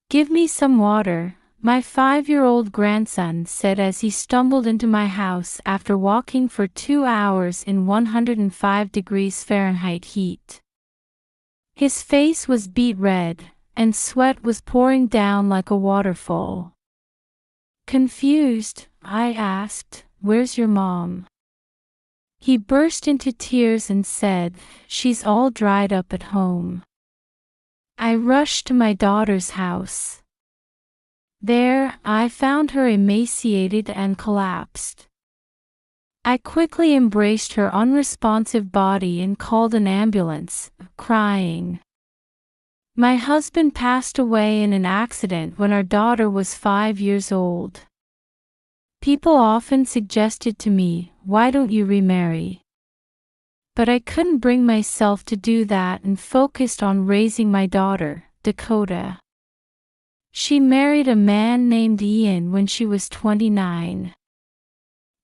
"Give me some water," my 5-year-old grandson said as he stumbled into my house after walking for 2 hours in 105 degrees Fahrenheit heat. His face was beet red, and sweat was pouring down like a waterfall. Confused, I asked, "Where's your mom?" He burst into tears and said, "She's all dried up at home." I rushed to my daughter's house. There, I found her emaciated and collapsed. I quickly embraced her unresponsive body and called an ambulance, crying. My husband passed away in an accident when our daughter was 5 years old. People often suggested to me, "Why don't you remarry?" But I couldn't bring myself to do that and focused on raising my daughter, Dakota. She married a man named Ian when she was 29.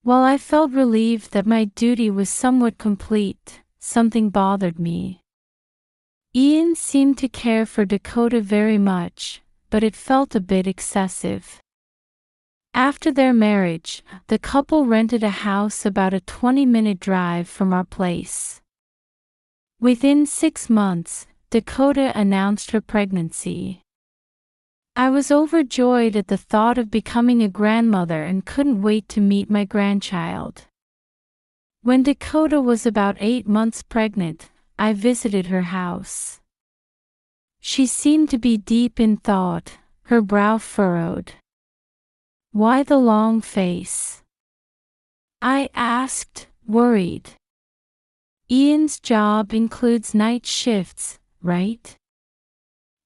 While I felt relieved that my duty was somewhat complete, something bothered me. Ian seemed to care for Dakota very much, but it felt a bit excessive. After their marriage, the couple rented a house about a 20-minute drive from our place. Within 6 months, Dakota announced her pregnancy. I was overjoyed at the thought of becoming a grandmother and couldn't wait to meet my grandchild. When Dakota was about 8 months pregnant, I visited her house. She seemed to be deep in thought, her brow furrowed. "Why the long face?" I asked, worried. "Ian's job includes night shifts, right?"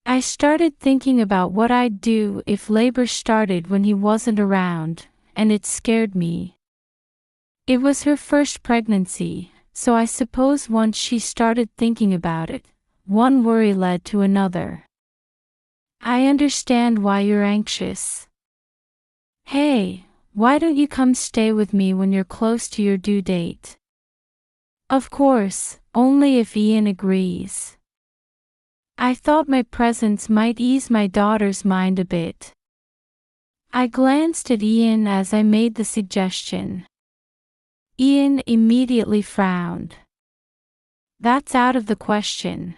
I started thinking about what I'd do if labor started when he wasn't around, and it scared me. It was her first pregnancy, so I suppose once she started thinking about it, one worry led to another. "I understand why you're anxious. Hey, why don't you come stay with me when you're close to your due date?" "Of course, only if Ian agrees." I thought my presence might ease my daughter's mind a bit. I glanced at Ian as I made the suggestion. Ian immediately frowned. "That's out of the question.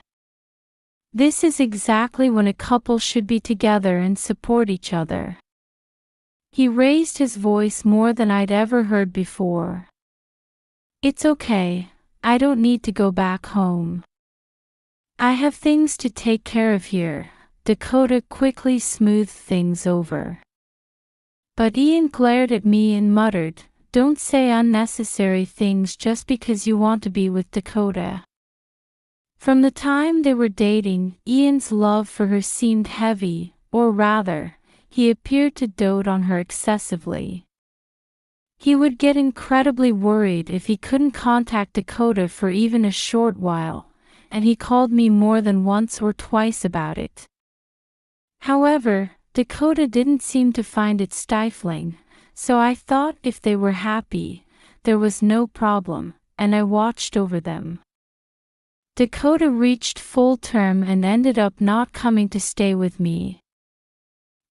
This is exactly when a couple should be together and support each other." He raised his voice more than I'd ever heard before. "It's okay, I don't need to go back home. I have things to take care of here." Dakota quickly smoothed things over. But Ian glared at me and muttered, "Don't say unnecessary things just because you want to be with Dakota." From the time they were dating, Ian's love for her seemed heavy, or rather, he appeared to dote on her excessively. He would get incredibly worried if he couldn't contact Dakota for even a short while, and he called me more than once or twice about it. However, Dakota didn't seem to find it stifling, so I thought if they were happy, there was no problem, and I watched over them. Dakota reached full term and ended up not coming to stay with me.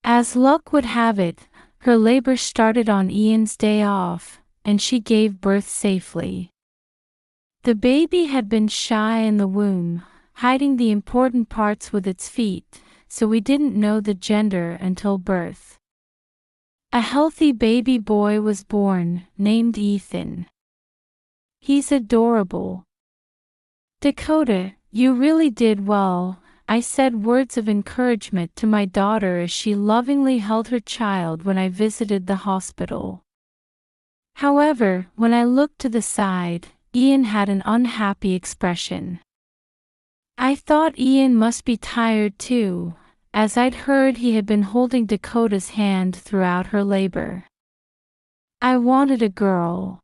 As luck would have it, her labor started on Ian's day off, and she gave birth safely. The baby had been shy in the womb, hiding the important parts with its feet, so we didn't know the gender until birth. A healthy baby boy was born, named Ethan. He's adorable. "Dakota, you really did well," I said words of encouragement to my daughter as she lovingly held her child when I visited the hospital. However, when I looked to the side, Ian had an unhappy expression. I thought Ian must be tired too, as I'd heard he had been holding Dakota's hand throughout her labor. "I wanted a girl."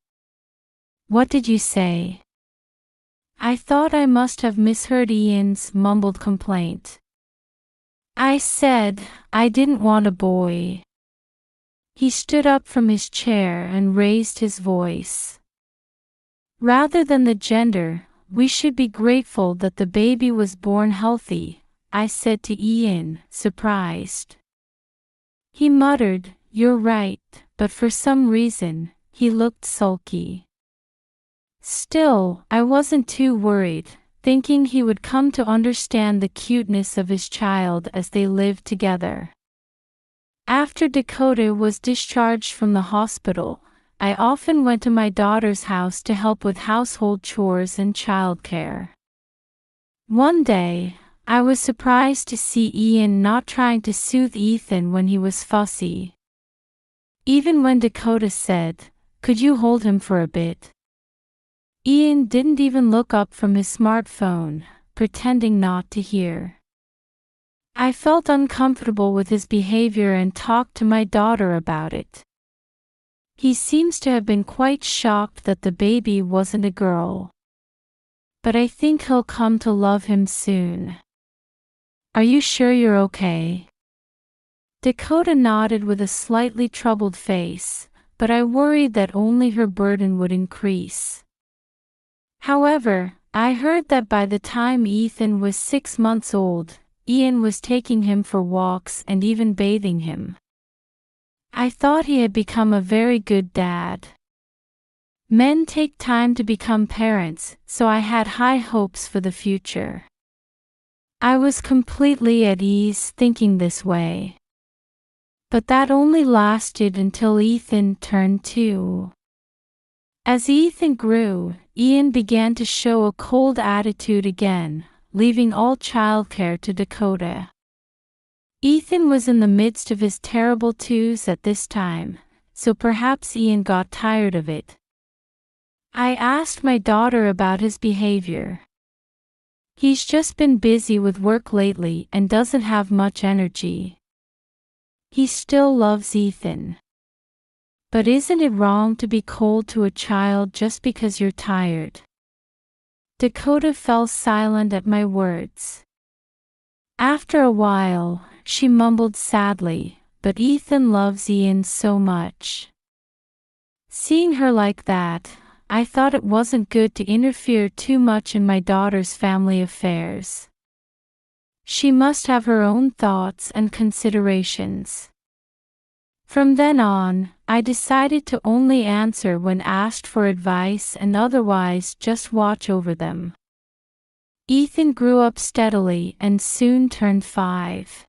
"What did you say?" I thought I must have misheard Ian's mumbled complaint. "I said, I didn't want a boy." He stood up from his chair and raised his voice. "Rather than the gender, we should be grateful that the baby was born healthy," I said to Ian, surprised. He muttered, "You're right," but for some reason, he looked sulky. Still, I wasn't too worried, thinking he would come to understand the cuteness of his child as they lived together. After Dakota was discharged from the hospital, I often went to my daughter's house to help with household chores and childcare. One day, I was surprised to see Ian not trying to soothe Ethan when he was fussy. Even when Dakota said, "Could you hold him for a bit?" Ian didn't even look up from his smartphone, pretending not to hear. I felt uncomfortable with his behavior and talked to my daughter about it. He seems to have been quite shocked that the baby wasn't a girl. But I think he'll come to love him soon. Are you sure you're okay? Dakota nodded with a slightly troubled face, but I worried that only her burden would increase. However, I heard that by the time Ethan was 6 months old, Ian was taking him for walks and even bathing him. I thought he had become a very good dad. Men take time to become parents, so I had high hopes for the future. I was completely at ease thinking this way. But that only lasted until Ethan turned 2. As Ethan grew, Ian began to show a cold attitude again, leaving all childcare to Dakota. Ethan was in the midst of his terrible twos at this time, so perhaps Ian got tired of it. I asked my daughter about his behavior. He's just been busy with work lately and doesn't have much energy. He still loves Ethan. But isn't it wrong to be cold to a child just because you're tired? Dakota fell silent at my words. After a while, she mumbled sadly, "But Ethan loves Ian so much." Seeing her like that, I thought it wasn't good to interfere too much in my daughter's family affairs. She must have her own thoughts and considerations. From then on, I decided to only answer when asked for advice and otherwise just watch over them. Ethan grew up steadily and soon turned 5.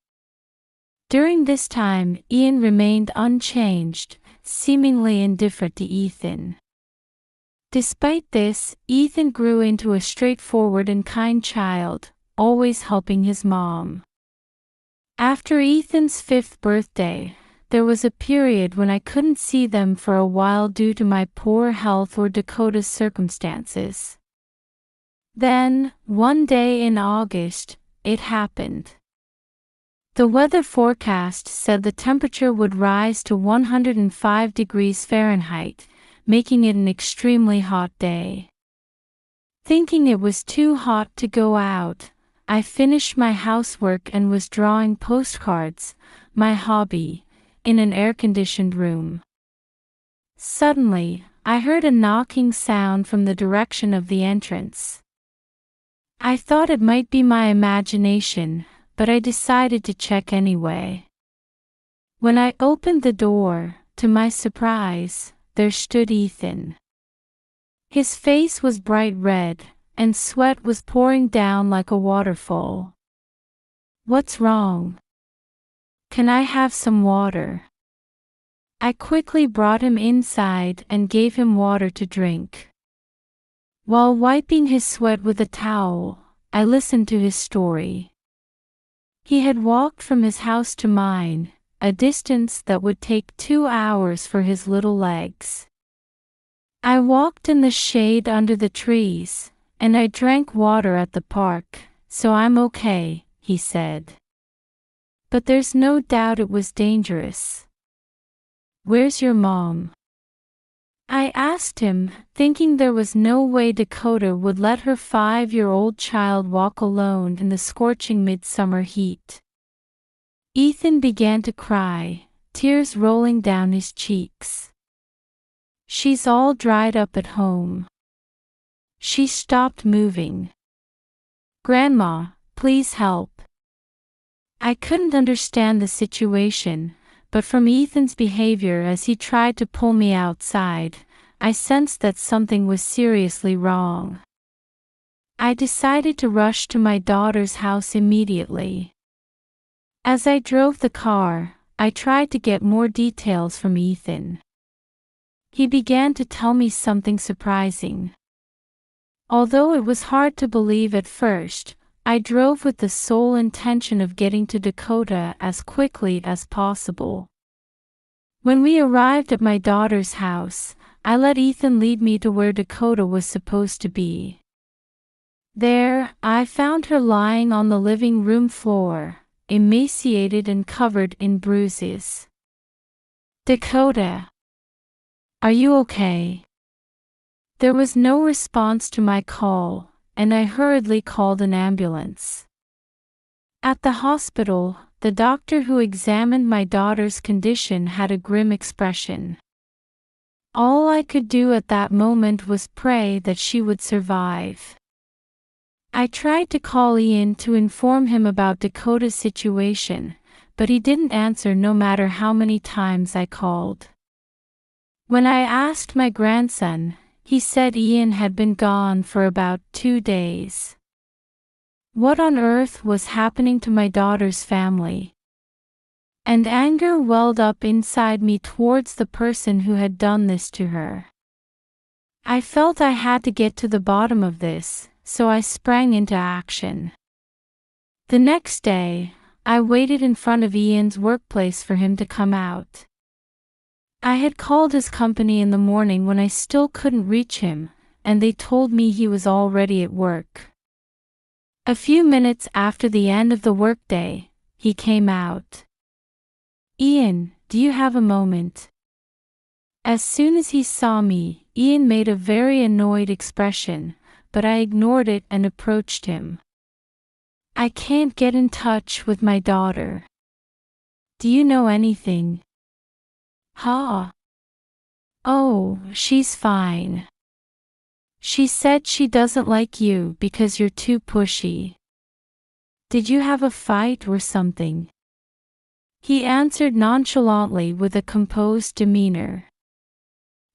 During this time, Ian remained unchanged, seemingly indifferent to Ethan. Despite this, Ethan grew into a straightforward and kind child, always helping his mom. After Ethan's 5th birthday, there was a period when I couldn't see them for a while due to my poor health or Dakota's circumstances. Then, one day in August, it happened. The weather forecast said the temperature would rise to 105 degrees Fahrenheit, making it an extremely hot day. Thinking it was too hot to go out, I finished my housework and was drawing postcards, my hobby, in an air-conditioned room. Suddenly, I heard a knocking sound from the direction of the entrance. I thought it might be my imagination, but I decided to check anyway. When I opened the door, to my surprise, there stood Ethan. His face was bright red, and sweat was pouring down like a waterfall. "What's wrong? Can I have some water?" I quickly brought him inside and gave him water to drink. While wiping his sweat with a towel, I listened to his story. He had walked from his house to mine, a distance that would take 2 hours for his little legs. I walked in the shade under the trees, and I drank water at the park, so I'm okay, he said. But there's no doubt it was dangerous. "Where's your mom?" I asked him, thinking there was no way Dakota would let her 5-year-old child walk alone in the scorching midsummer heat. Ethan began to cry, tears rolling down his cheeks. "She's all dried up at home. She stopped moving. Grandma, please help." I couldn't understand the situation, but from Ethan's behavior as he tried to pull me outside, I sensed that something was seriously wrong. I decided to rush to my daughter's house immediately. As I drove the car, I tried to get more details from Ethan. He began to tell me something surprising. Although it was hard to believe at first, I drove with the sole intention of getting to Dakota as quickly as possible. When we arrived at my daughter's house, I let Ethan lead me to where Dakota was supposed to be. There, I found her lying on the living room floor, emaciated and covered in bruises. "Dakota, are you okay?" There was no response to my call, and I hurriedly called an ambulance. At the hospital, the doctor who examined my daughter's condition had a grim expression. All I could do at that moment was pray that she would survive. I tried to call Ian to inform him about Dakota's situation, but he didn't answer no matter how many times I called. When I asked my grandson, he said Ian had been gone for about 2 days. What on earth was happening to my daughter's family? And anger welled up inside me towards the person who had done this to her. I felt I had to get to the bottom of this, so I sprang into action. The next day, I waited in front of Ian's workplace for him to come out. I had called his company in the morning when I still couldn't reach him, and they told me he was already at work. A few minutes after the end of the workday, he came out. "Ian, do you have a moment?" As soon as he saw me, Ian made a very annoyed expression, but I ignored it and approached him. "I can't get in touch with my daughter. Do you know anything?" "Huh? Oh, she's fine. She said she doesn't like you because you're too pushy. Did you have a fight or something?" He answered nonchalantly with a composed demeanor.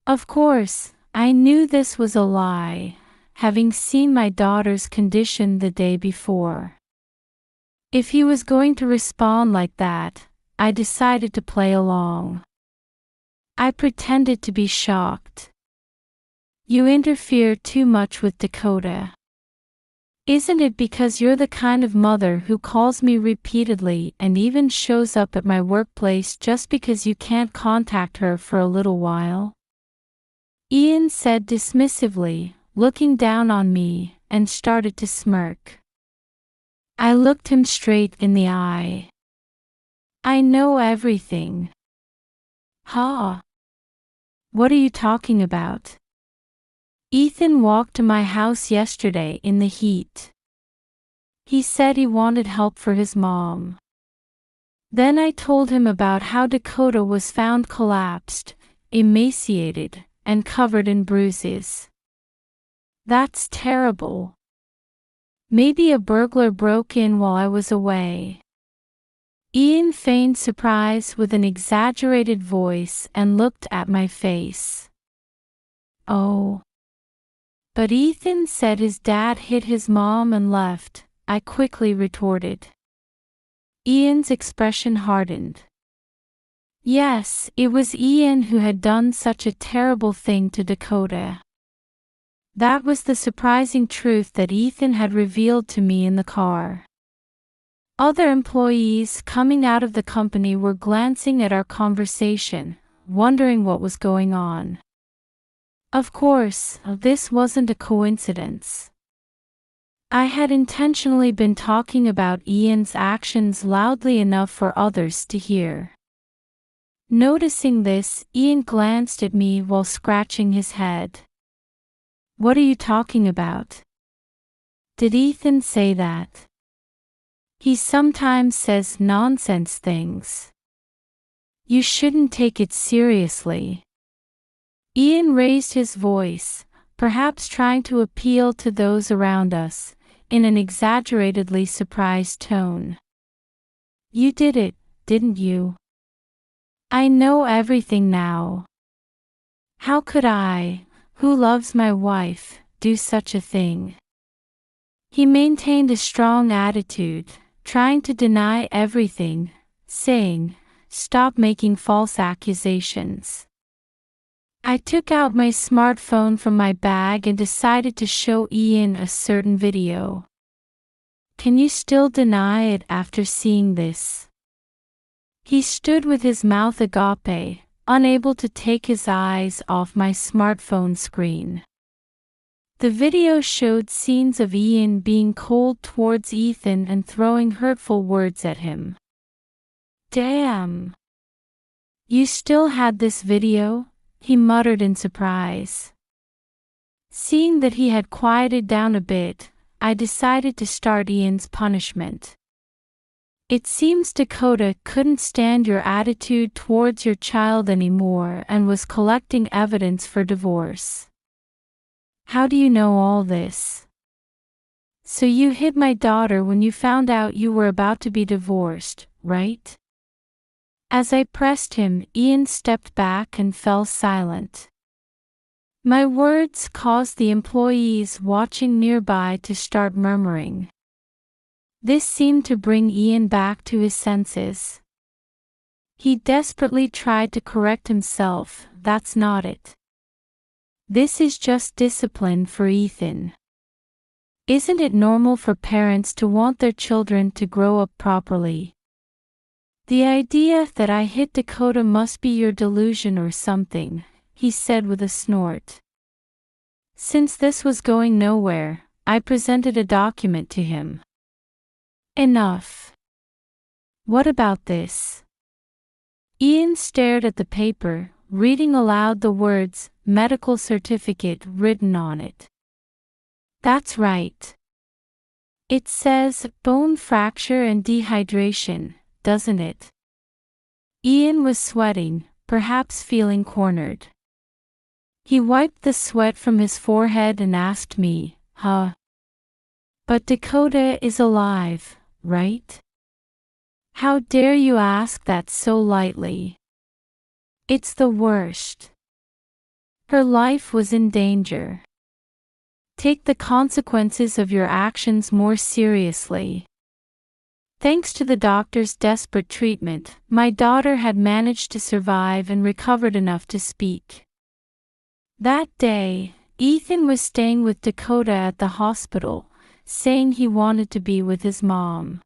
Of course, I knew this was a lie, having seen my daughter's condition the day before. If he was going to respond like that, I decided to play along. I pretended to be shocked. "You interfere too much with Dakota. Isn't it because you're the kind of mother who calls me repeatedly and even shows up at my workplace just because you can't contact her for a little while?" Ian said dismissively, looking down on me, and started to smirk. I looked him straight in the eye. "I know everything." "Huh? What are you talking about?" "Ethan walked to my house yesterday in the heat. He said he wanted help for his mom. Then I told him about how Dakota was found collapsed, emaciated, and covered in bruises. That's terrible. Maybe a burglar broke in while I was away." Ian feigned surprise with an exaggerated voice and looked at my face. "Oh. But Ethan said his dad hit his mom and left," I quickly retorted. Ian's expression hardened. Yes, it was Ian who had done such a terrible thing to Dakota. That was the surprising truth that Ethan had revealed to me in the car. Other employees coming out of the company were glancing at our conversation, wondering what was going on. Of course, this wasn't a coincidence. I had intentionally been talking about Ian's actions loudly enough for others to hear. Noticing this, Ian glanced at me while scratching his head. "What are you talking about? Did Ethan say that?" "He sometimes says nonsense things. You shouldn't take it seriously." Ian raised his voice, perhaps trying to appeal to those around us, in an exaggeratedly surprised tone. You did it, didn't you? I know everything now. How could I, who loves my wife, do such a thing? He maintained a strong attitude, trying to deny everything, saying, "Stop making false accusations." I took out my smartphone from my bag and decided to show Ian a certain video. "Can you still deny it after seeing this?" He stood with his mouth agape, unable to take his eyes off my smartphone screen. The video showed scenes of Ian being cold towards Ethan and throwing hurtful words at him. "Damn. You still had this video?" he muttered in surprise. Seeing that he had quieted down a bit, I decided to start Ian's punishment. "It seems Dakota couldn't stand your attitude towards your child anymore and was collecting evidence for divorce. How do you know all this?" "So you hid my daughter when you found out you were about to be divorced, right?" As I pressed him, Ian stepped back and fell silent. My words caused the employees watching nearby to start murmuring. This seemed to bring Ian back to his senses. He desperately tried to correct himself. "That's not it. This is just discipline for Ethan. Isn't it normal for parents to want their children to grow up properly? The idea that I hit Dakota must be your delusion or something," he said with a snort. Since this was going nowhere, I presented a document to him. "Enough. What about this?" Ian stared at the paper, reading aloud the words, "medical certificate," written on it. "That's right. It says bone fracture and dehydration, doesn't it?" Ian was sweating, perhaps feeling cornered. He wiped the sweat from his forehead and asked me, "Huh? But Dakota is alive, right? How dare you ask that so lightly? It's the worst. Her life was in danger. Take the consequences of your actions more seriously." Thanks to the doctor's desperate treatment, my daughter had managed to survive and recovered enough to speak. That day, Ethan was staying with Dakota at the hospital, saying he wanted to be with his mom.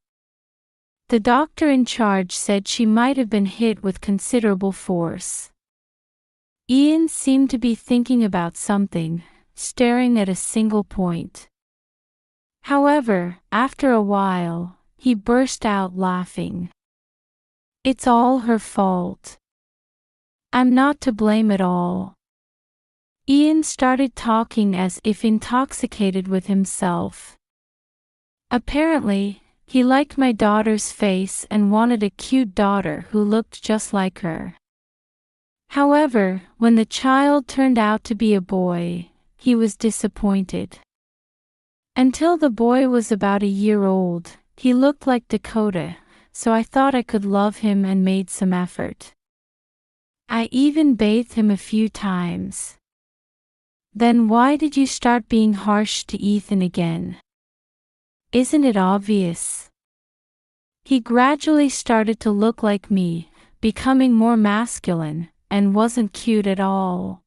The doctor in charge said she might have been hit with considerable force. Ian seemed to be thinking about something, staring at a single point. However, after a while, he burst out laughing. "It's all her fault. I'm not to blame at all." Ian started talking as if intoxicated with himself. Apparently, he liked my daughter's face and wanted a cute daughter who looked just like her. However, when the child turned out to be a boy, he was disappointed. Until the boy was about a year old, he looked like Dakota, so I thought I could love him and made some effort. I even bathed him a few times. "Then why did you start being harsh to Ethan again? Isn't it obvious?" He gradually started to look like me, becoming more masculine, and wasn't cute at all.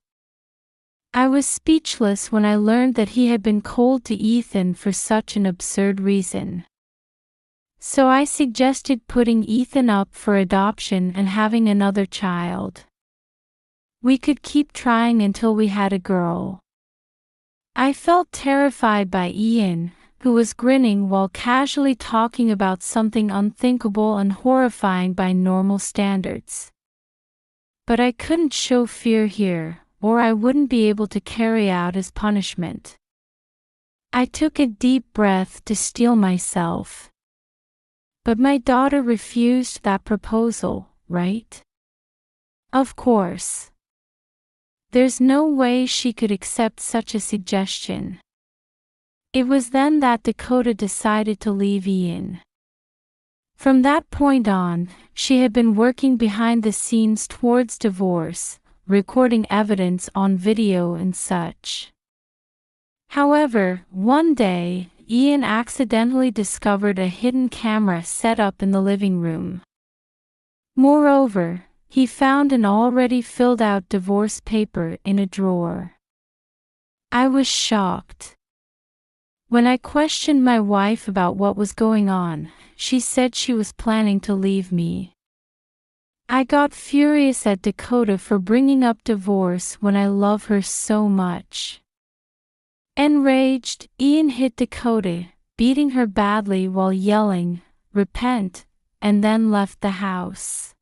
I was speechless when I learned that he had been cold to Ethan for such an absurd reason. So I suggested putting Ethan up for adoption and having another child. We could keep trying until we had a girl. I felt terrified by Ian, who was grinning while casually talking about something unthinkable and horrifying by normal standards. But I couldn't show fear here, or I wouldn't be able to carry out his punishment. I took a deep breath to steel myself. But my daughter refused that proposal, right? Of course. There's no way she could accept such a suggestion. It was then that Dakota decided to leave Ian. From that point on, she had been working behind the scenes towards divorce, recording evidence on video and such. However, one day, Ian accidentally discovered a hidden camera set up in the living room. Moreover, he found an already filled-out divorce paper in a drawer. I was shocked. When I questioned my wife about what was going on, she said she was planning to leave me. I got furious at Dakota for bringing up divorce when I love her so much. Enraged, Ian hit Dakota, beating her badly while yelling, "Repent," and then left the house.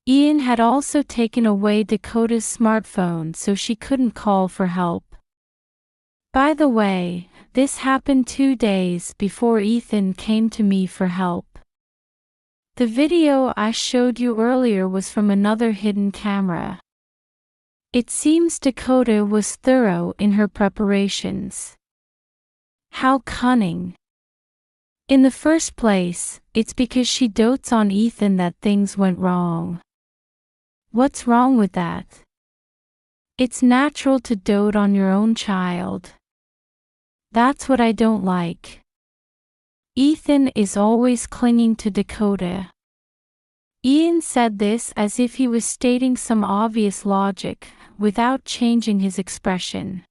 Ian had also taken away Dakota's smartphone so she couldn't call for help. By the way, this happened 2 days before Ethan came to me for help. The video I showed you earlier was from another hidden camera. It seems Dakota was thorough in her preparations. How cunning. In the first place, it's because she dotes on Ethan that things went wrong. What's wrong with that? It's natural to dote on your own child. That's what I don't like. Ethan is always clinging to Dakota. Ian said this as if he was stating some obvious logic, without changing his expression.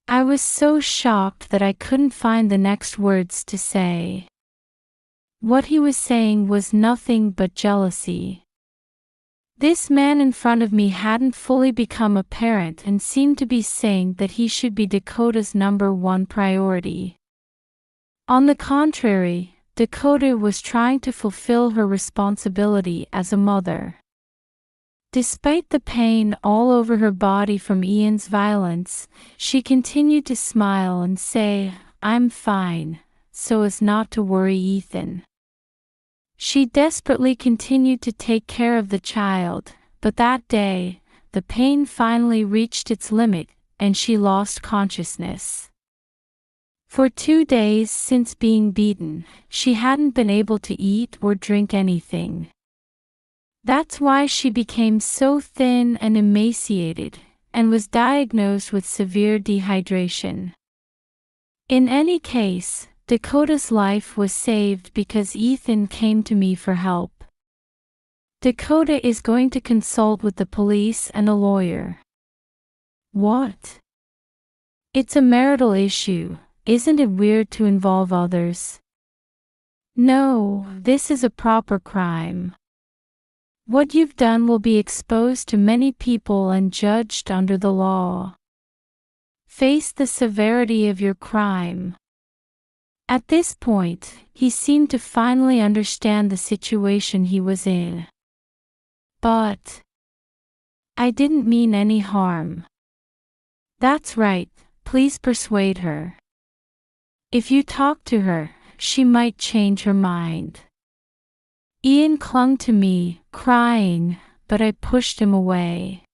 I was so shocked that I couldn't find the next words to say. What he was saying was nothing but jealousy. This man in front of me hadn't fully become a parent and seemed to be saying that he should be Dakota's #1 priority. On the contrary, Dakota was trying to fulfill her responsibility as a mother. Despite the pain all over her body from Ian's violence, she continued to smile and say, "I'm fine," so as not to worry Ethan. She desperately continued to take care of the child, but that day, the pain finally reached its limit, and she lost consciousness. For 2 days since being beaten, she hadn't been able to eat or drink anything. That's why she became so thin and emaciated, and was diagnosed with severe dehydration. In any case, Dakota's life was saved because Ethan came to me for help. Dakota is going to consult with the police and a lawyer. What? It's a marital issue. Isn't it weird to involve others? No, this is a proper crime. What you've done will be exposed to many people and judged under the law. Face the severity of your crime. At this point, he seemed to finally understand the situation he was in. But I didn't mean any harm. That's right, please persuade her. If you talk to her, she might change her mind. Ian clung to me, crying, but I pushed him away.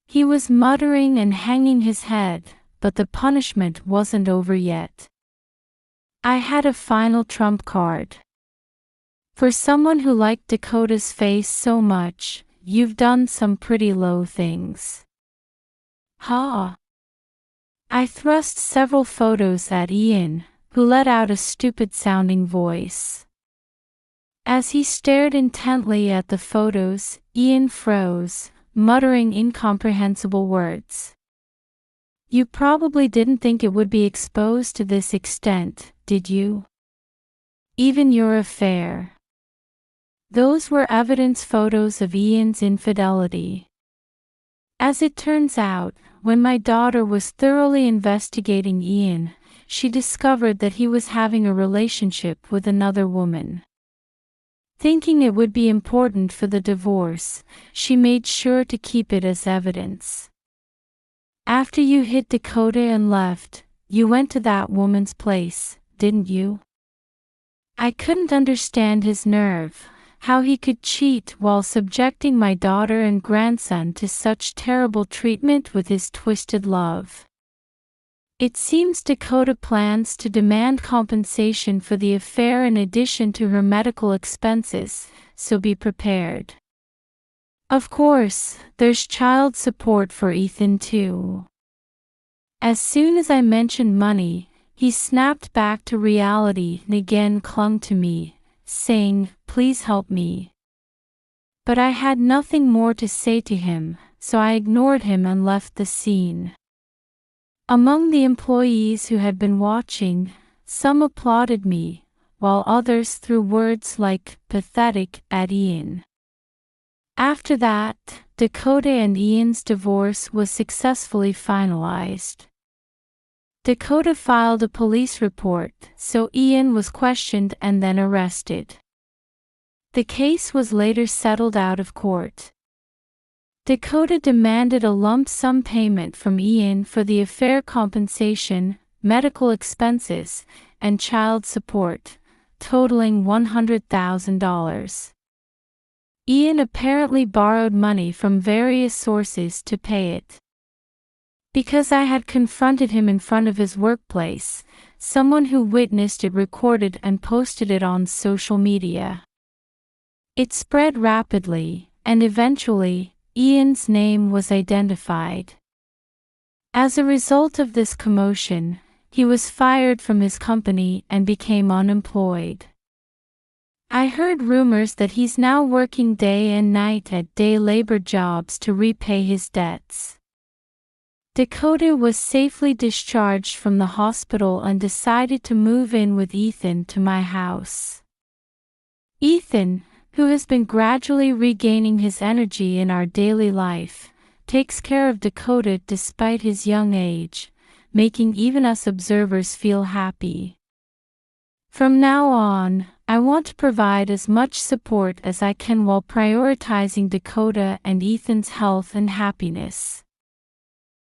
He was muttering and hanging his head, but the punishment wasn't over yet. I had a final trump card. For someone who liked Dakota's face so much, you've done some pretty low things. Ha! I thrust several photos at Ian, who let out a stupid-sounding voice. As he stared intently at the photos, Ian froze, muttering incomprehensible words. You probably didn't think it would be exposed to this extent, did you? Even your affair. Those were evidence photos of Ian's infidelity. As it turns out, when my daughter was thoroughly investigating Ian, she discovered that he was having a relationship with another woman. Thinking it would be important for the divorce, she made sure to keep it as evidence. After you hit Dakota and left, you went to that woman's place, didn't you? I couldn't understand his nerve, how he could cheat while subjecting my daughter and grandson to such terrible treatment with his twisted love. It seems Dakota plans to demand compensation for the affair in addition to her medical expenses, so be prepared. Of course, there's child support for Ethan too. As soon as I mentioned money, he snapped back to reality and again clung to me, saying, "Please help me." But I had nothing more to say to him, so I ignored him and left the scene. Among the employees who had been watching, some applauded me, while others threw words like "pathetic" at Ian. After that, Dakota and Ian's divorce was successfully finalized. Dakota filed a police report, so Ian was questioned and then arrested. The case was later settled out of court. Dakota demanded a lump sum payment from Ian for the affair compensation, medical expenses, and child support, totaling $100,000. Ian apparently borrowed money from various sources to pay it. Because I had confronted him in front of his workplace, someone who witnessed it recorded and posted it on social media. It spread rapidly, and eventually, Ian's name was identified. As a result of this commotion, he was fired from his company and became unemployed. I heard rumors that he's now working day and night at day labor jobs to repay his debts. Dakota was safely discharged from the hospital and decided to move in with Ethan to my house. Ethan, who has been gradually regaining his energy in our daily life, takes care of Dakota despite his young age, making even us observers feel happy. From now on, I want to provide as much support as I can while prioritizing Dakota and Ethan's health and happiness.